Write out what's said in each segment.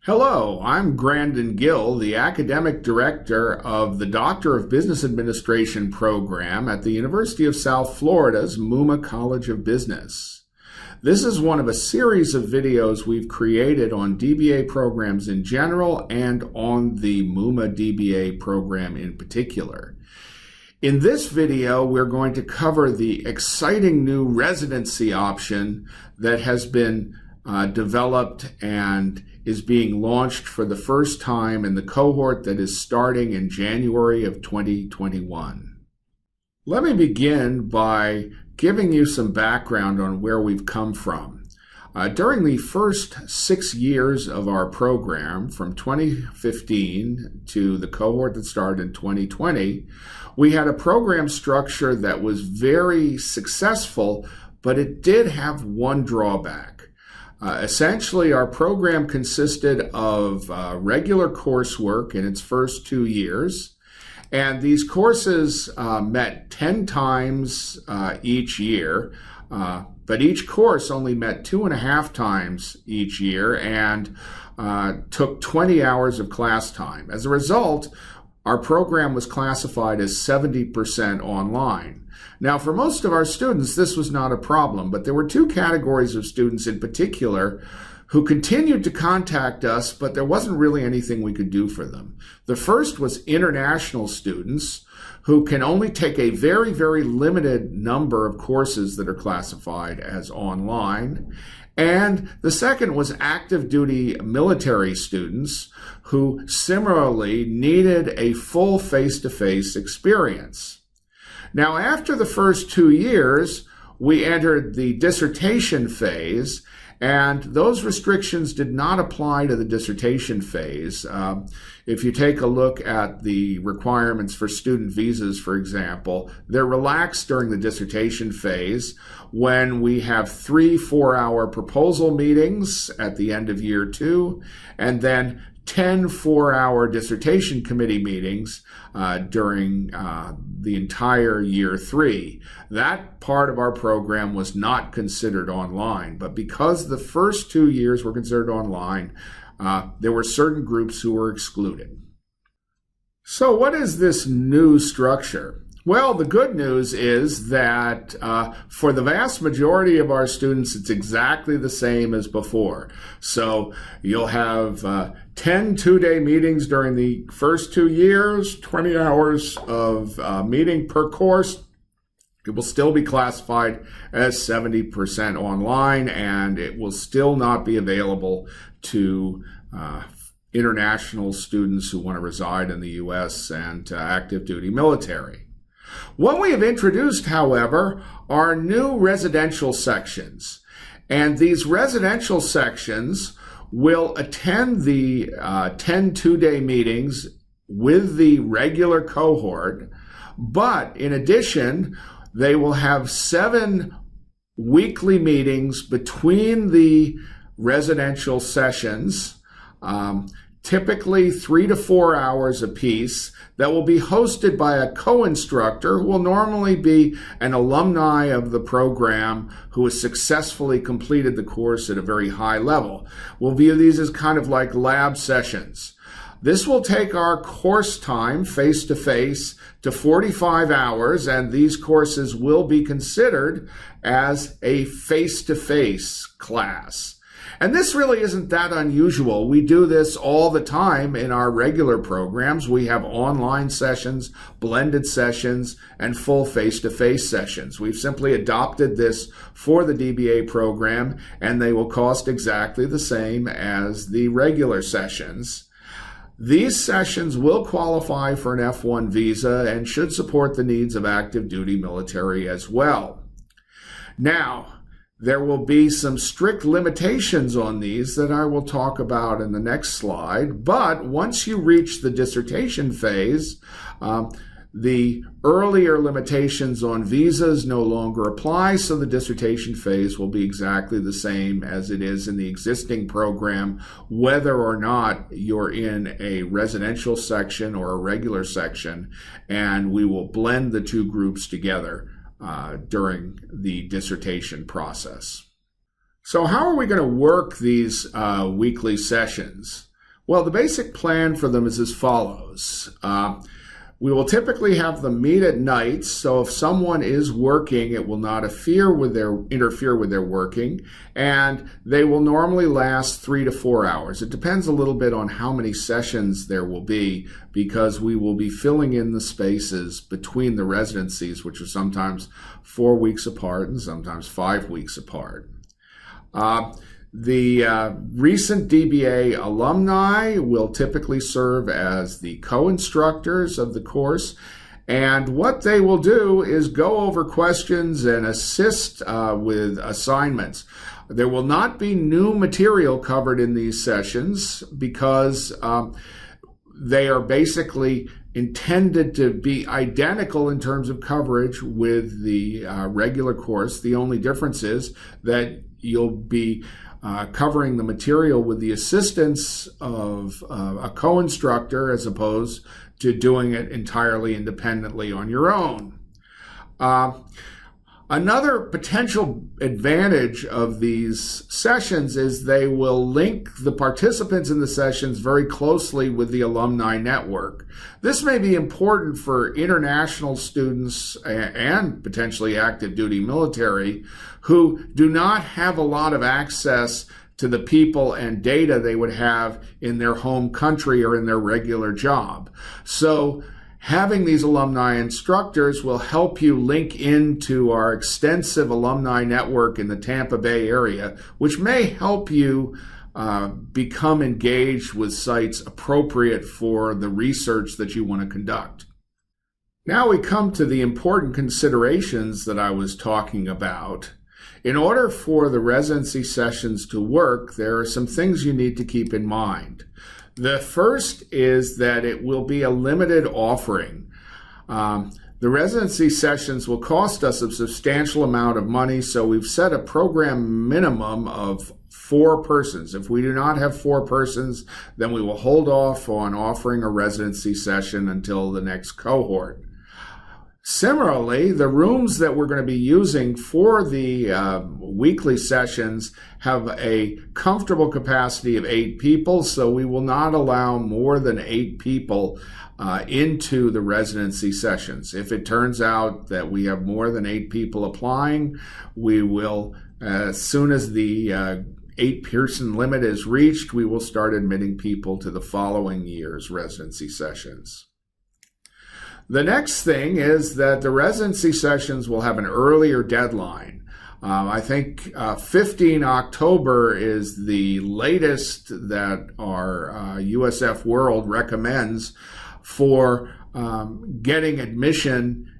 Hello, I'm Grandin Gill, the Academic Director of the Doctor of Business Administration program at the University of South Florida's Muma College of Business. This is one of a series of videos we've created on DBA programs in general and on the Muma DBA program in particular. In this video, we're going to cover the exciting new residency option that has been developed and is being launched for the first time in the cohort that is starting in January of 2021. Let me begin by giving you some background on where we've come from. During the first 6 years of our program, from 2015 to the cohort that started in 2020, we had a program structure that was very successful, but it did have one drawback. Essentially, our program consisted of regular coursework in its first 2 years, and these courses met 10 times each year, but each course only met 2.5 times each year and took 20 hours of class time. As a result, our program was classified as 70% online. Now, for most of our students, this was not a problem, but there were two categories of students in particular who continued to contact us, but there wasn't really anything we could do for them. The first was international students who can only take a very, very limited number of courses that are classified as online. And the second was active duty military students who similarly needed a full face-to-face experience. Now, after the first 2 years, we entered the dissertation phase, and those restrictions did not apply to the dissertation phase. If you take a look at the requirements for student visas, for example, they're relaxed during the dissertation phase when we have 3 4-hour proposal meetings at the end of year 2, and then 10 4-hour dissertation committee meetings during the entire year 3. That part of our program was not considered online, but because the first 2 years were considered online, there were certain groups who were excluded. So what is this new structure? Well, the good news is that for the vast majority of our students, it's exactly the same as before. So you'll have 10 two-day meetings during the first 2 years, 20 hours of meeting per course. It will still be classified as 70% online, and it will still not be available to international students who want to reside in the U.S. and active duty military. What we have introduced, however, are new residential sections, and these residential sections will attend the 10 two-day meetings with the regular cohort, but in addition, they will have 7 weekly meetings between the residential sessions, typically 3 to 4 hours apiece, that will be hosted by a co-instructor who will normally be an alumni of the program who has successfully completed the course at a very high level. We'll view these as kind of like lab sessions. This will take our course time face-to-face to 45 hours, and these courses will be considered as a face-to-face class. And this really isn't that unusual. We do this all the time in our regular programs. We have online sessions, blended sessions, and full face-to-face sessions. We've simply adopted this for the DBA program, and they will cost exactly the same as the regular sessions. These sessions will qualify for an F1 visa and should support the needs of active duty military as well. Now, there will be some strict limitations on these that I will talk about in the next slide, but once you reach the dissertation phase, the earlier limitations on visas no longer apply, so the dissertation phase will be exactly the same as it is in the existing program, whether or not you're in a residential section or a regular section, and we will blend the two groups together during the dissertation process. So how are we going to work these weekly sessions? Well, the basic plan for them is as follows. We will typically have them meet at night, so if someone is working, it will not interfere with their working, and they will normally last 3 to 4 hours. It depends a little bit on how many sessions there will be, because we will be filling in the spaces between the residencies, which are sometimes 4 weeks apart and sometimes 5 weeks apart. The recent DBA alumni will typically serve as the co-instructors of the course, and what they will do is go over questions and assist with assignments. There will not be new material covered in these sessions because they are basically intended to be identical in terms of coverage with the regular course. The only difference is that you'll be covering the material with the assistance of a co-instructor as opposed to doing it entirely independently on your own. Another potential advantage of these sessions is they will link the participants in the sessions very closely with the alumni network. This may be important for international students and potentially active duty military who do not have a lot of access to the people and data they would have in their home country or in their regular job. So having these alumni instructors will help you link into our extensive alumni network in the Tampa Bay area, which may help you become engaged with sites appropriate for the research that you want to conduct. Now we come to the important considerations that I was talking about. In order for the residency sessions to work, there are some things you need to keep in mind. The first is that it will be a limited offering. The residency sessions will cost us a substantial amount of money, so we've set a program minimum of 4 persons. If we do not have 4 persons, then we will hold off on offering a residency session until the next cohort. Similarly, the rooms that we're going to be using for the weekly sessions have a comfortable capacity of 8 people, so we will not allow more than 8 people into the residency sessions. If it turns out that we have more than 8 people applying, we will, as soon as the 8-person limit is reached, we will start admitting people to the following year's residency sessions. The next thing is that the residency sessions will have an earlier deadline. I think 15 October is the latest that our USF World recommends for getting admission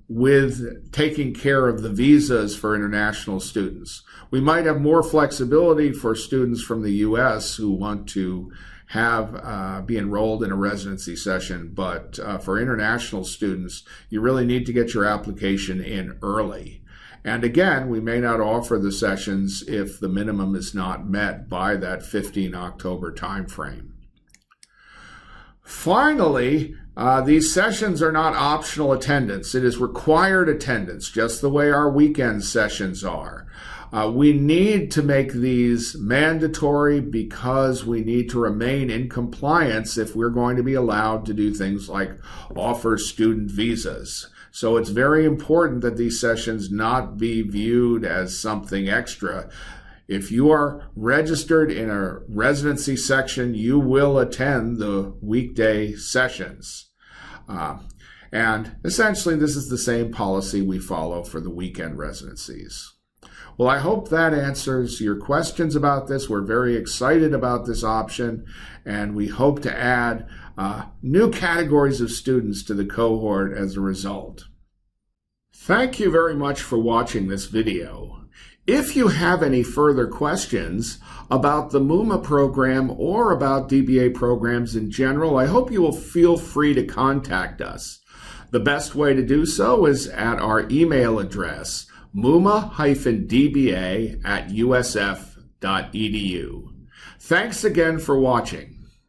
with taking care of the visas for international students. We might have more flexibility for students from the U.S. who want to be enrolled in a residency session, but for international students, you really need to get your application in early. And again, we may not offer the sessions if the minimum is not met by that 15 October timeframe. Finally, these sessions are not optional attendance. It is required attendance, just the way our weekend sessions are. We need to make these mandatory because we need to remain in compliance if we're going to be allowed to do things like offer student visas. So it's very important that these sessions not be viewed as something extra. If you are registered in a residency section, you will attend the weekday sessions. And essentially, this is the same policy we follow for the weekend residencies. Well, I hope that answers your questions about this. We're very excited about this option, and we hope to add new categories of students to the cohort as a result. Thank you very much for watching this video. If you have any further questions about the Muma program or about DBA programs in general, I hope you will feel free to contact us. The best way to do so is at our email address, muma-dba@usf.edu. Thanks again for watching.